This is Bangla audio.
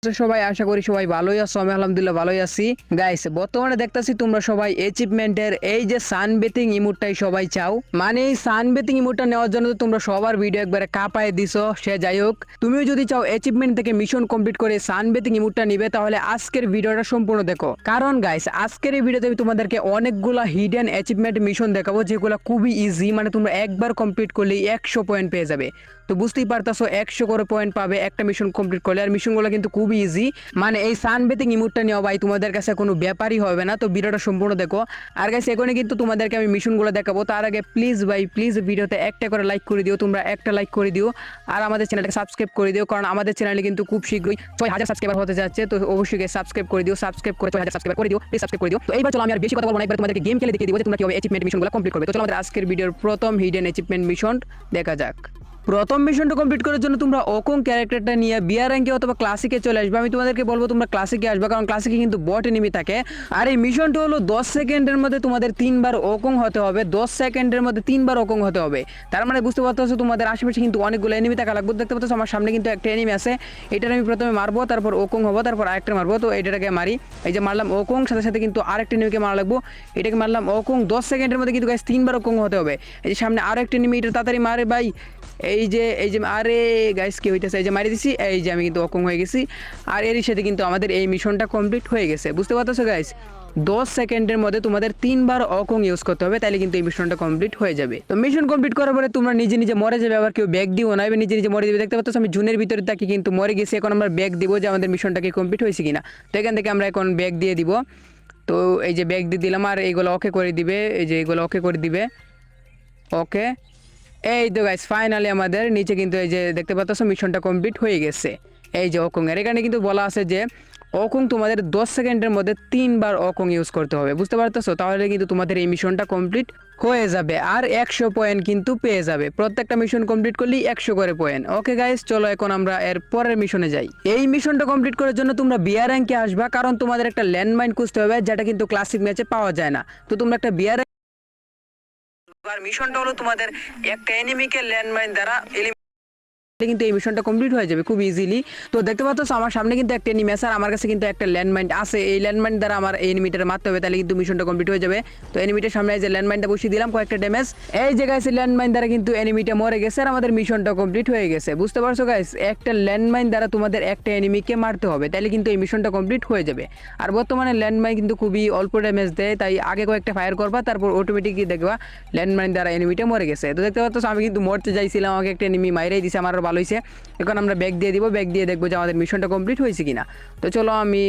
আছো সবাই? আশা করি সবাই ভালোই আছো। আমি আলহামদুলিল্লাহ ভালোই আছি। গাইস, বর্তমানে দেখতাছি তোমরা সবাই অ্যাচিভমেন্টের এই যে সানবেথিং ইমোটটাই সবাই চাও। মানে এই সানবেথিং ইমোটটা নেওয়ার জন্য তো তোমরা সবার ভিডিও একবারে কাঁপায় দিছো। সে যাই হোক, তুমিও যদি চাও অ্যাচিভমেন্ট থেকে মিশন কমপ্লিট করে সানবেথিং ইমোটটা নিবে, তাহলে আজকের ভিডিওটা সম্পূর্ণ দেখো। কারণ গাইস, আজকের এই ভিডিওতে আমি তোমাদেরকে অনেকগুলা হিডেন অ্যাচিভমেন্ট মিশন দেখাবো, যেগুলো খুবই ইজি। মানে তোমরা একবার কমপ্লিট করলেই 100 পয়েন্ট পেয়ে যাবে। তো বুঝতেই পারতাছো 100 করে পয়েন্ট পাবে একটা মিশন কমপ্লিট করলে। আর মিশনগুলো কিন্তু খুবই ইজি। মানে এই সানবেথিং ইমোটটা নেওয়া ভাই তোমাদের কাছে কোনো ব্যাপারই হবে না। তো ভিডিওটা সম্পূর্ণ দেখো। আর গাইস, এখানে কিন্তু তোমাদেরকে আমি মিশনগুলো দেখাবো। তার আগে প্লিজ ভাই প্লিজ ভিডিওতে একটা করে লাইক করে দিও। তোমরা একটা লাইক করে দিও আর আমাদের চ্যানেলটাকে সাবস্ক্রাইব করে দিও, কারণ আমাদের চ্যানেলে কিন্তু খুব শীঘ্রই 6000 সাবস্ক্রাইবার হতে যাচ্ছে। তো অবশ্যই সাবস্ক্রাইব করে দিও, সাবস্ক্রাইব করে 6000 সাবস্ক্রাইবার করে দিও, প্লিজ সাবস্ক্রাইব করে দিও। তো এইবার চলো আমি আর বেশি কথা বলবো না, একবার তোমাদেরকে গেম খেলে দেখিয়ে দিব যে তোমরা কিভাবে অ্যাচিভমেন্ট মিশনগুলো কমপ্লিট করবে। তো চলো আমাদের আজকের ভিডিওর প্রথম হিডেন অ্যাচিভমেন্ট মিশন দেখা যাক। প্রথম মিশনটা কমপ্লিট করার জন্য তোমরা ওকং ক্যারেক্টারটা নিয়ে বিয়ার র্যাঙ্কে অথবা ক্লাসিকে চলে আসবে। আমি তোমাদেরকে বলবো তোমরা ক্লাসিকে আসবে, কারণ ক্লাসিকে কিন্তু বট এনিমি থাকে। আর এই মিশনটা হলো 10 সেকেন্ডের মধ্যে তোমাদের 3বার ওকং হতে হবে। 10 সেকেন্ডের মধ্যে 3বার ওকং হতে হবে। তার মানে বুঝতে পারতেছো তোমাদের আশেপাশে কিন্তু অনেকগুলো এনিমি থাকা লাগবে। দেখতে পাচ্ছ আমার সামনে কিন্তু একটা এনিমি আছে। এটার আমি প্রথমে মারবো, তারপর ওকং হবো, তারপর আরেকটা মারবো। তো এটাকে মারি, এই যে মারলাম ওকং, সাথে সাথে কিন্তু আরেকটা এনিমিকে মারা লাগবো। এটাকে মারলাম ওকং। 10 সেকেন্ডের মধ্যে কিন্তু গাইস 3বার ওকং হতে হবে। এই যে সামনে আরেকটা এনিমি, এটা তাড়াতাড়ি মারে ভাই। এই যে আরে গাইস কি হইতেছে, এই যে মারি দিছি, এই যে আমি কিন্তু ওকং হয়ে গেছি। আর এরই সাথে কিন্তু আমাদের এই মিশনটা কমপ্লিট হয়ে গেছে। বুঝতে পারতেছো গাইস, 10 সেকেন্ডের মধ্যে তোমাদের 3বার ওকং ইউজ করতে হবে, তাহলে কিন্তু এই মিশনটা কমপ্লিট হয়ে যাবে। তো মিশন কমপ্লিট করার পরে তোমরা নিজে নিজে মরে যাবে, আবার কেউ ব্যাগ দিও না, নিজে নিজে মরে যাবে। দেখতে পাচ্ছ আমি জুনের ভিতরে তাকে কিন্তু মরে গেছি। এখন আমরা ব্যাগ দিব যে আমাদের মিশনটাকে কমপ্লিট হয়েছে কিনা। তো এখান থেকে আমরা এখন ব্যাগ দিয়ে দিব। তো এই যে ব্যাগ দিয়ে দিলাম, আর এইগুলো ওকে করে দিবে, এই যে এইগুলো ওকে করে দিবে। ওকে, এই তো গাইস ফাইনালি আমাদের নিচে কিন্তু এই যে দেখতে পাচ্ছ মিশনটা কমপ্লিট হয়ে গেছে। এই যে ওকং এর এখানে কিন্তু বলা আছে যে ওকং তোমাদের 10 সেকেন্ডের মধ্যে 3বার ওকং ইউজ করতে হবে। বুঝতে পারতেছো? তাহলে কিন্তু তোমাদের এই মিশনটা কমপ্লিট হয়ে যাবে আর 100 পয়েন্ট কিন্তু পেয়ে যাবে। প্রত্যেকটা মিশন কমপ্লিট করলেই 100 করে পয়েন্ট। ওকে গাইস, চলো এখন আমরা এর পরের মিশনে যাই। এই মিশনটা কমপ্লিট করার জন্য তোমরা বিয়ার র্যাঙ্কে আসবা, কারণ তোমাদের একটা ল্যান্ডমাইন খুঁজতে হবে, যেটা কিন্তু ক্লাসিক ম্যাচে পাওয়া যায় না। তো তোমরা একটা বিয়ার মিশনটা হলো তোমাদের একটা এনিমিকে ল্যান্ডমাইন দ্বারা কিন্তু এই মিশনটা কমপ্লিট হয়ে যাবে খুব ইজিলি। তো দেখতে পাচ্ছ আমার সামনে কিন্তু একটা এনিমি আছে, আর আমার কাছে কিন্তু একটা ল্যান্ডমাইন আছে। এই ল্যান্ডমাইন দ্বারা আমার এই এনিমিটার মারতে হবে, তাহলে কিন্তু মিশনটা কমপ্লিট হয়ে যাবে। তো এনিমিটার সামনে এই যে ল্যান্ডমাইনটা বসিয়ে দিলাম, কয়েকটা ড্যামেজ। এই যে গাইস ল্যান্ডমাইন দ্বারা কিন্তু এনিমিটা মরে গেছে আর আমাদের মিশনটা কমপ্লিট হয়ে গেছে। বুঝতে পারছো গাইস, একটা ল্যান্ডমাইন দ্বারা তোমাদের একটা এনিমিকে মারতে হবে, তাহলে কিন্তু এই মিশনটা কমপ্লিট হয়ে যাবে। আর বর্তমানে ল্যান্ডমাইন কিন্তু খুবই অল্প ড্যামেজ দেয়, তাই আগে কয়েকটা ফায়ার করবা, তারপর অটোমেটিকলি দেখবা ল্যান্ডমাইন দ্বারা এনিমিটা মরে গেছে। তো দেখতে পাচ্ছ আমি কিন্তু মরতে যাইছিলাম, আমাকে একটা এনিমি মাইরাই দিছে, আমার ভালো হয়েছে। এখন আমরা ব্যাগ দিয়ে দিব, ব্যাগ দিয়ে দেখবো যে আমাদের মিশনটা কমপ্লিট হয়েছে কিনা। তো চলো আমি